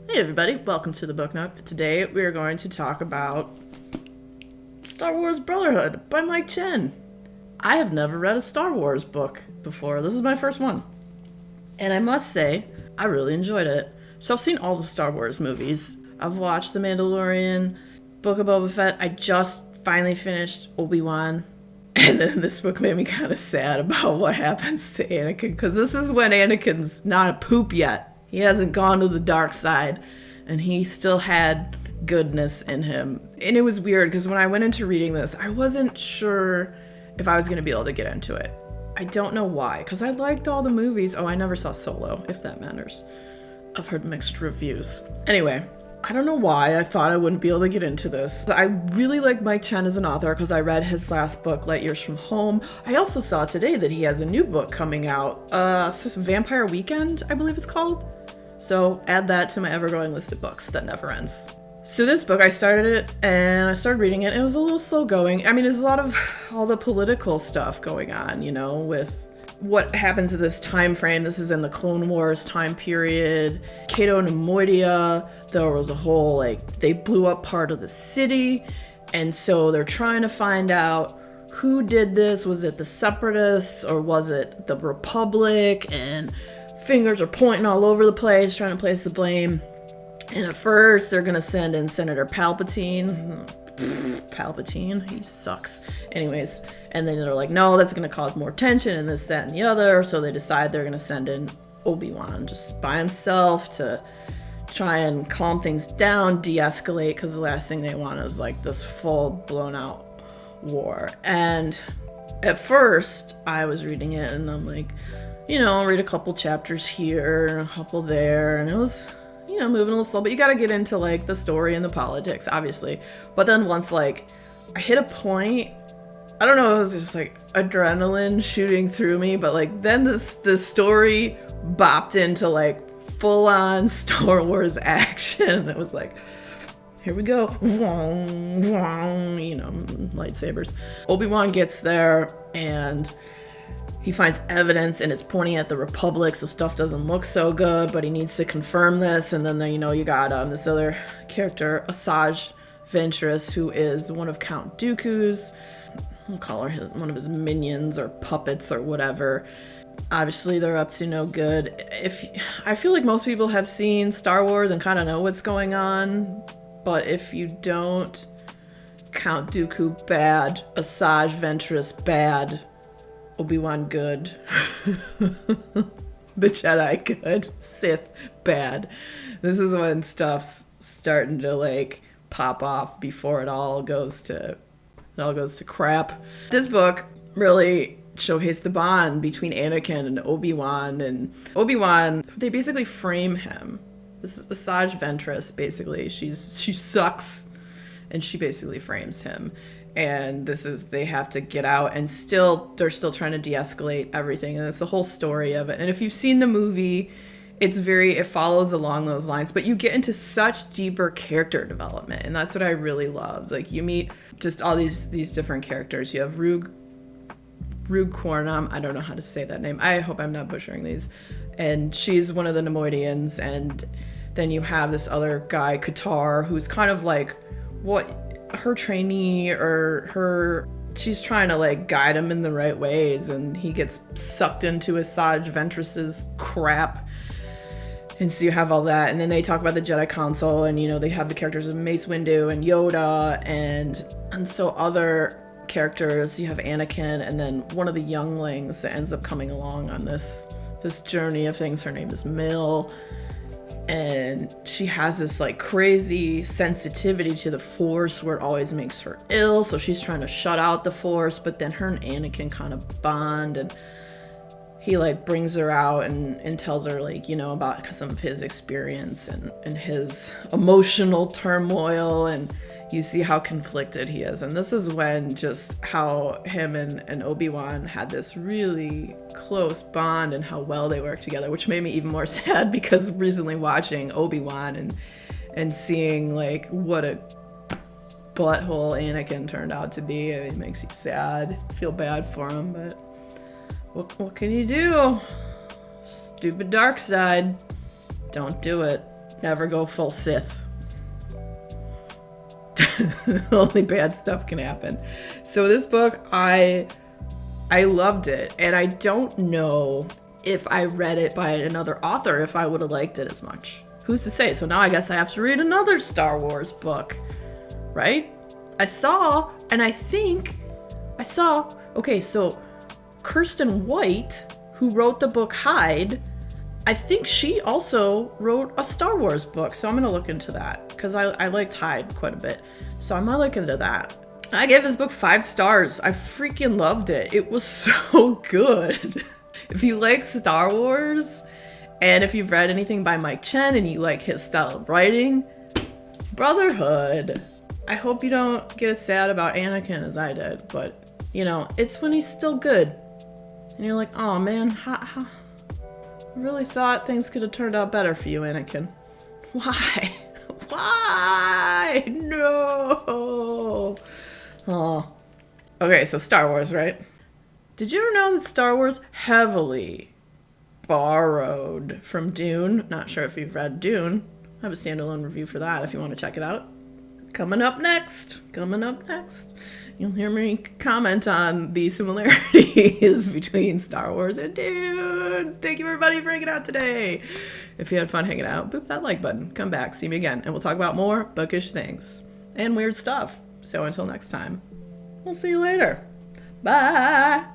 Hey everybody, welcome to the Book Nook. Today we are going to talk about Star Wars Brotherhood by Mike Chen. I have never read a Star Wars book before. This is my first one. And I must say, I really enjoyed it. So I've seen all the Star Wars movies. I've watched The Mandalorian, Book of Boba Fett. I just finally finished Obi-Wan. And then this book made me kind of sad about what happens to Anakin, because this is when Anakin's not a poop yet. He hasn't gone to the dark side, and he still had goodness in him. And it was weird, because when I went into reading this, I wasn't sure if I was going to be able to get into it. I don't know why, because I liked all the movies. Oh, I never saw Solo, if that matters. I've heard mixed reviews. Anyway, I don't know why I thought I wouldn't be able to get into this. I really like Mike Chen as an author because I read his last book, Light Years from Home. I also saw today that he has a new book coming out, Vampire Weekend, I believe it's called. So add that to my ever-growing list of books that never ends. So this book, I started it and I started reading it. It was a little slow going. I mean, there's a lot of all the political stuff going on, you know, with what happens in this time frame. This is in the Clone Wars time period. Cato Neimoidia, there was a whole, they blew up part of the city. And so they're trying to find out who did this. Was it the Separatists or was it the Republic? And fingers are pointing all over the place, trying to place the blame. And at first, they're going to send in Senator Palpatine. Palpatine, he sucks. Anyways, and then they're like, no, that's going to cause more tension and this, that, and the other. So they decide they're going to send in Obi-Wan just by himself to try and calm things down, de-escalate, because the last thing they want is like this full blown out war. And at first, I was reading it and I'm like, you know, I'll read a couple chapters here and a couple there, and it was, you know, moving a little slow, but you got to get into like the story and the politics, obviously. But then once like I hit a point, I don't know, it was just like adrenaline shooting through me, but like then this story bopped into like full on Star Wars action. It was like, here we go, vroom, vroom, you know, lightsabers. Obi-Wan gets there and he finds evidence and it's pointing at the Republic, so stuff doesn't look so good, but he needs to confirm this. And then, you know, you got this other character, Asajj Ventress, who is one of Count Dooku's, we'll call her one of his minions or puppets or whatever. Obviously, they're up to no good. I feel like most people have seen Star Wars and kind of know what's going on, but if you don't, Count Dooku bad, Asajj Ventress bad, Obi-Wan good, the Jedi good, Sith bad. This is when stuff's starting to like pop off before it all goes to crap. This book really showcased the bond between Anakin and Obi-Wan, they basically frame him. This is Asajj Ventress, basically. She sucks, and she basically frames him. And they have to get out, and they're still trying to de-escalate everything, and it's the whole story of it. And if you've seen the movie, it follows along those lines, but you get into such deeper character development, and that's what I really love. Like, you meet just all these different characters. You have Rug Cornum, I don't know how to say that name. I hope I'm not butchering these. And she's one of the Neimoidians, and then you have this other guy, Qatar, who's kind of like her trainee or she's trying to like guide him in the right ways, and he gets sucked into Asajj Ventress's crap. And so you have all that, and then they talk about the Jedi Council, and you know, they have the characters of Mace Windu and Yoda, and so other characters. You have Anakin, and then one of the younglings that ends up coming along on this journey of things. Her name is Mill. And she has this like crazy sensitivity to the Force where it always makes her ill. So she's trying to shut out the Force, but then her and Anakin kind of bond, and he like brings her out and tells her like, you know, about some of his experience and his emotional turmoil, and you see how conflicted he is. And this is when just how him and Obi-Wan had this really close bond and how well they work together, which made me even more sad because recently watching Obi-Wan and seeing like what a butthole Anakin turned out to be, it makes you sad. Feel bad for him, but what can you do? Stupid dark side. Don't do it. Never go full Sith. Only bad stuff can happen. So this book, I loved it, and I don't know if I read it by another author if I would have liked it as much. Who's to say? So now I guess I have to read another Star Wars book, right? I saw, okay, so Kirsten White, who wrote the book Hyde, I think she also wrote a Star Wars book, so I'm gonna look into that, because I liked Hyde quite a bit, so I'm gonna look into that. I gave this book 5 stars. I freaking loved it. It was so good. If you like Star Wars, and if you've read anything by Mike Chen and you like his style of writing, Brotherhood. I hope you don't get as sad about Anakin as I did, but, you know, it's when he's still good. And you're like, oh man, I really thought things could have turned out better for you, Anakin. Why? Why? No. Oh. Okay, so Star Wars, right? Did you ever know that Star Wars heavily borrowed from Dune? Not sure if you've read Dune. I have a standalone review for that if you want to check it out. Coming up next, you'll hear me comment on the similarities between Star Wars and Dune. Thank you everybody for hanging out today. If you had fun hanging out, boop that like button, come back, see me again, and we'll talk about more bookish things and weird stuff. So until next time, we'll see you later. Bye.